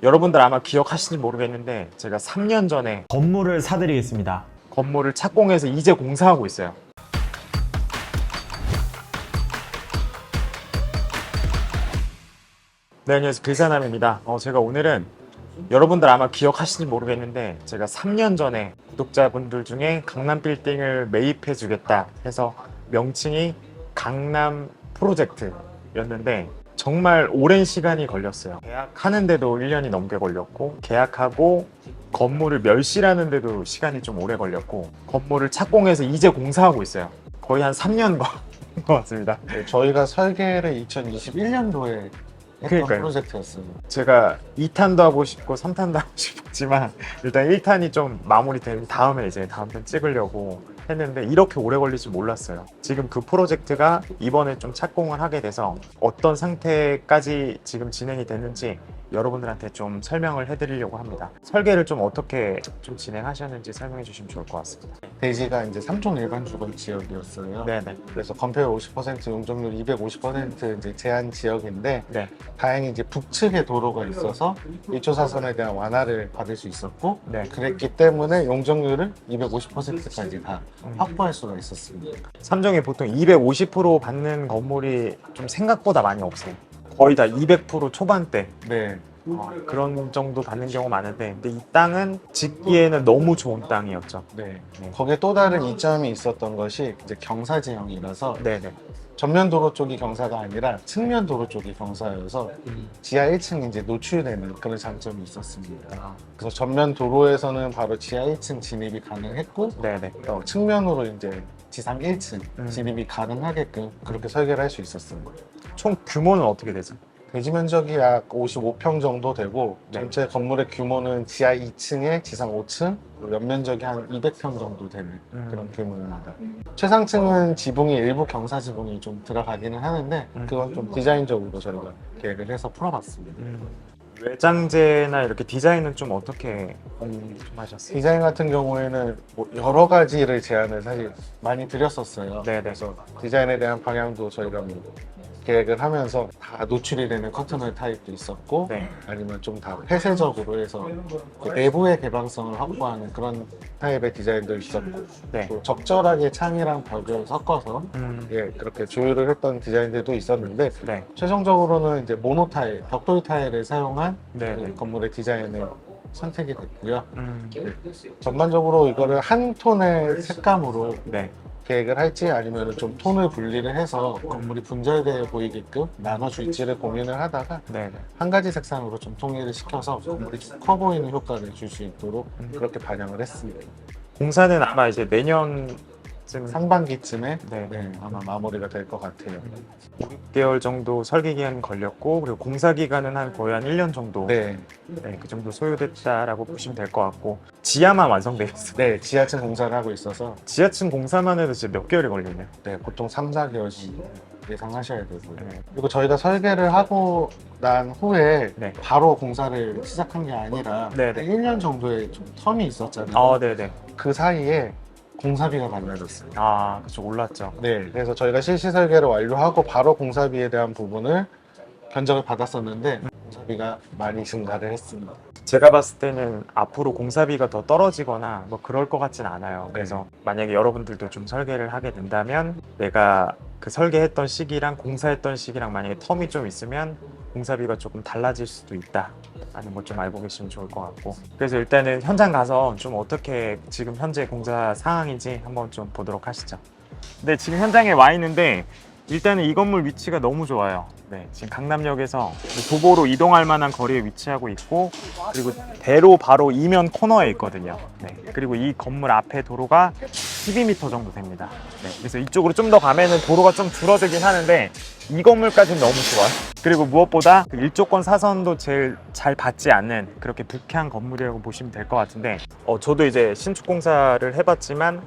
여러분들 아마 기억하실지 모르겠는데 제가 3년 전에 건물을 사드리겠습니다. 건물을 착공해서 이제 공사하고 있어요. 네, 안녕하세요. 길사남입니다. 제가 오늘은 여러분들 아마 기억하실지 모르겠는데 제가 3년 전에 구독자분들 중에 강남 빌딩을 매입해 주겠다 해서 명칭이 강남 프로젝트였는데 정말 오랜 시간이 걸렸어요. 계약하는데도 1년이 넘게 걸렸고, 계약하고 건물을 멸실하는데도 시간이 좀 오래 걸렸고, 건물을 착공해서 이제 공사하고 있어요. 거의 한 3년 것 같습니다. 네, 저희가 설계를 2021년도에 했던 그러니까요. 프로젝트였어요. 제가 2탄도 하고 싶고 3탄도 하고 싶었지만 일단 1탄이 좀 마무리된 다음에 이제 다음 편 찍으려고 했는데 이렇게 오래 걸릴 줄 몰랐어요. 지금 그 프로젝트가 이번에 좀 착공을 하게 돼서 어떤 상태까지 지금 진행이 됐는지 여러분들한테 좀 설명을 해드리려고 합니다. 설계를 좀 어떻게 좀 진행하셨는지 설명해 주시면 좋을 것 같습니다. 대지가 이제 3종 일반 주거 지역이었어요. 네네. 그래서 건폐율 50%, 용적률 250% 이제 제한 지역인데 네. 다행히 이제 북측에 도로가 있어서 1조 사선에 대한 완화를 받을 수 있었고 네. 그랬기 때문에 용적률을 250%까지 다 확보할 수가 있었습니다. 삼정이 보통 250% 받는 건물이 좀 생각보다 많이 없어요. 거의 다 200% 초반대 네. 그런 정도 받는 경우 많은데, 근데 이 땅은 짓기에는 너무 좋은 땅이었죠. 네. 네. 거기에 또 다른 이점이 있었던 것이 이제 경사 지형이라서 네네. 전면 도로 쪽이 경사가 아니라 측면 도로 쪽이 경사여서 지하 1층이 이제 노출되는 그런 장점이 있었습니다. 그래서 전면 도로에서는 바로 지하 1층 진입이 가능했고 네네. 또 측면으로 이제 지상 1층 진입이 가능하게끔 그렇게 설계를 할 수 있었습니다. 총 규모는 어떻게 되죠? 대지 면적이 약 55평 정도 되고 네. 전체 건물의 규모는 지하 2층에 지상 5층, 연면적이 한 200평 정도 되는 그런 규모입니다. 최상층은 지붕이 일부 경사 지붕이 좀 들어가기는 하는데 그건 좀 디자인적으로 저희가 계획을 해서 풀어봤습니다. 외장재나 이렇게 디자인은 좀 어떻게 좀 하셨어요? 디자인 같은 경우에는 뭐 여러 가지를 제안을 사실 많이 드렸었어요. 네네. 그래서 디자인에 대한 방향도 저희가 뭐 계획을 하면서 다 노출이 되는 커튼홀 타입도 있었고 네. 아니면 좀 다 폐쇄적으로 해서 그 내부의 개방성을 확보하는 그런 타입의 디자인도 있었고 네. 또 적절하게 창이랑 벽을 섞어서 예, 그렇게 조율을 했던 디자인들도 있었는데 네. 최종적으로는 이제 모노 타일, 벽돌 타일을 사용한 네. 그 건물의 디자인을 선택이 됐고요. 전반적으로 이거를 한 톤의 색감으로 네. 계획을 할지 아니면 좀 톤을 분리를 해서 건물이 분절되어 보이게끔 나눠줄지를 고민을 하다가 네네. 한 가지 색상으로 좀 통일을 시켜서 건물이 커 보이는 효과를 줄 수 있도록 그렇게 반영을 했습니다. 공사는 아마 이제 내년쯤 상반기쯤에 네. 네, 아마 마무리가 될 것 같아요. 6개월 정도 설계 기간 걸렸고, 그리고 공사 기간은 한 거의 한 1년 정도 네, 네, 그 정도 소요됐다라고 보시면 될 것 같고, 지하만 완성돼 있어요. 네, 지하층 공사를 하고 있어서 지하층 공사만 해도 진짜 몇 개월이 걸리네요. 네, 보통 3, 4개월씩 예상하셔야 되고요. 네. 그리고 저희가 설계를 하고 난 후에 네. 바로 공사를 시작한 게 아니라 네네. 1년 정도의 좀 텀이 있었잖아요. 네네. 그 사이에 공사비가 달라졌어요. 그쵸, 올랐죠. 네, 그래서 저희가 실시 설계를 완료하고 바로 공사비에 대한 부분을 견적을 받았었는데 공사비가 많이 증가를 했습니다. 제가 봤을 때는 앞으로 공사비가 더 떨어지거나 뭐 그럴 것 같진 않아요. 그래서 만약에 여러분들도 좀 설계를 하게 된다면 내가 그 설계했던 시기랑 공사했던 시기랑 만약에 텀이 좀 있으면 공사비가 조금 달라질 수도 있다 라는 것 좀 알고 계시면 좋을 것 같고, 그래서 일단은 현장 가서 좀 어떻게 지금 현재 공사 상황인지 한번 좀 보도록 하시죠. 네, 지금 현장에 와 있는데 일단은 이 건물 위치가 너무 좋아요. 네, 지금 강남역에서 도보로 이동할 만한 거리에 위치하고 있고, 그리고 대로 바로 이면 코너에 있거든요. 네, 그리고 이 건물 앞에 도로가 12m 정도 됩니다. 네, 그래서 이쪽으로 좀 더 가면은 도로가 좀 줄어들긴 하는데 이 건물까지는 너무 좋아요. 그리고 무엇보다 그 일조권 사선도 제일 잘 받지 않는 그렇게 북한 건물이라고 보시면 될 것 같은데, 저도 이제 신축 공사를 해봤지만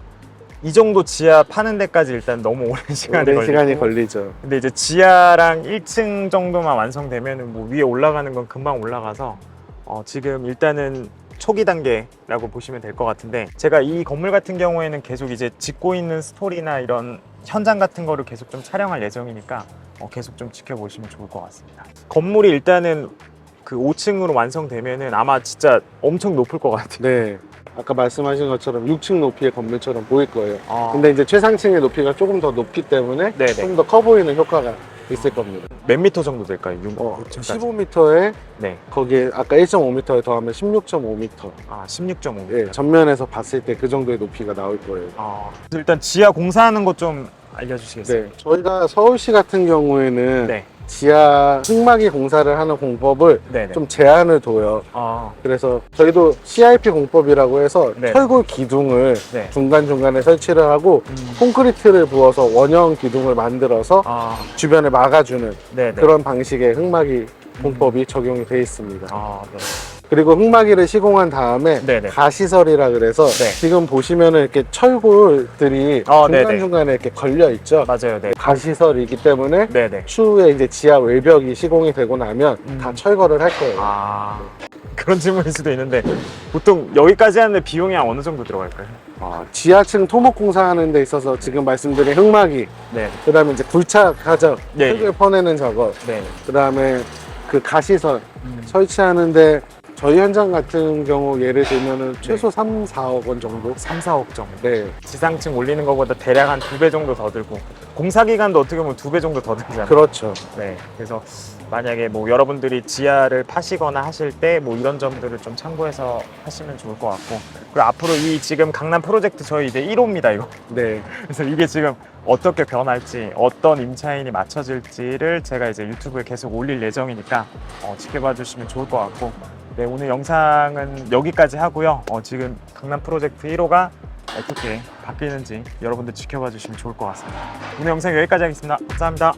이 정도 지하 파는 데까지 일단 너무 오랜 시간이 걸리죠. 근데 이제 지하랑 1층 정도만 완성되면 뭐 위에 올라가는 건 금방 올라가서 지금 일단은 초기 단계라고 보시면 될 것 같은데, 제가 이 건물 같은 경우에는 계속 이제 짓고 있는 스토리나 이런 현장 같은 거를 계속 좀 촬영할 예정이니까 계속 좀 지켜보시면 좋을 것 같습니다. 건물이 일단은 그 5층으로 완성되면은 아마 진짜 엄청 높을 것 같아요. 네. 아까 말씀하신 것처럼 6층 높이의 건물처럼 보일 거예요. 아. 근데 이제 최상층의 높이가 조금 더 높기 때문에 네네. 좀 더 커 보이는 효과가 있을 겁니다. 몇 미터 정도 될까요? 6층까지. 15m에 네. 거기에 아까 1.5m에 더하면 16.5m. 아, 16.5m. 예, 전면에서 봤을 때 그 정도의 높이가 나올 거예요. 아, 일단 지하 공사하는 것 좀 알려주시겠어요? 네, 저희가 서울시 같은 경우에는 네. 지하 흙막이 공사를 하는 공법을 네네. 좀 제한을 둬요. 아, 그래서 저희도 CIP 공법이라고 해서 네. 철골 기둥을 네. 중간중간에 설치를 하고 콘크리트를 부어서 원형 기둥을 만들어서 아, 주변에 막아주는 네네. 그런 방식의 흙막이 공법이 적용이 되어 있습니다. 아, 네. 그리고 흙막이를 시공한 다음에 네네. 가시설이라 그래서 네. 지금 보시면은 이렇게 철골들이 네네. 중간중간에 이렇게 걸려 있죠. 맞아요. 네. 가시설이기 때문에 네네. 추후에 이제 지하 외벽이 시공이 되고 나면 다 철거를 할 거예요. 아, 그런 질문일 수도 있는데 보통 여기까지 하는데 비용이 어느 정도 들어갈까요? 지하층 토목 공사하는 데 있어서 지금 말씀드린 흙막이, 네. 그다음에 이제 굴착 작업, 네. 흙을 퍼내는 작업, 네. 그다음에 그 가시설 설치하는데 저희 현장 같은 경우 예를 들면은 최소 3, 4억 원 정도. 3, 4억 정도. 네. 지상층 올리는 것보다 대략 한 2배 정도 더 들고 공사 기간도 어떻게 보면 2배 정도 더 들잖아요. 그렇죠. 네. 그래서 만약에 뭐 여러분들이 지하를 파시거나 하실 때 뭐 이런 점들을 좀 참고해서 하시면 좋을 것 같고, 그리고 앞으로 이 지금 강남 프로젝트 저희 이제 1호입니다 이거. 네. 그래서 이게 지금 어떻게 변할지, 어떤 임차인이 맞춰질지를 제가 이제 유튜브에 계속 올릴 예정이니까 지켜봐 주시면 좋을 것 같고, 네, 오늘 영상은 여기까지 하고요. 지금 강남 프로젝트 1호가 어떻게 바뀌는지 여러분들 지켜봐 주시면 좋을 것 같습니다. 오늘 영상 여기까지 하겠습니다. 감사합니다.